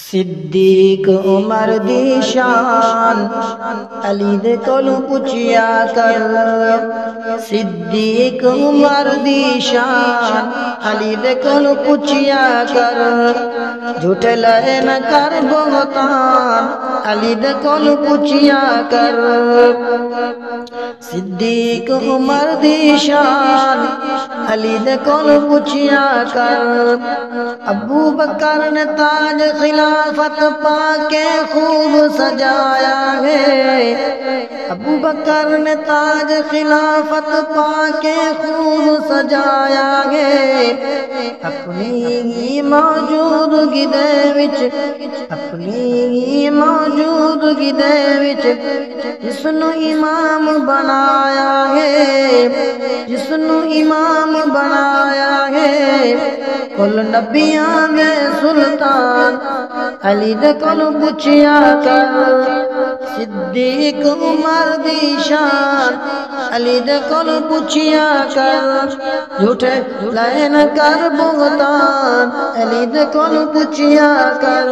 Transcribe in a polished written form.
صدیق عمر دی شان علی دے کولوں پوچھیا کر صدیق عمر دی شان علی دے کولوں پوچھیا کر جھوٹے لائے نہ کر بہتان علی دے کولوں پوچھیا کر صدیق عمر دی شان علی دے کولوں پوچھیا کر ابو بکر نے تاج خلافت پا کے خوب سجایا ہے ابو بکر نے تاج خلافت پا کے خوب سجایا ہے اپنی موجودگی دے وچ جس نو امام بنایا ہے کل نبیاں دے سلطان علی دے کولوں پوچھیا کر صدیق عمر دی شان علی دے کولوں پوچھیا کر جھوٹے لائے نہ کر بہتان علی دے کولوں پوچھیا کر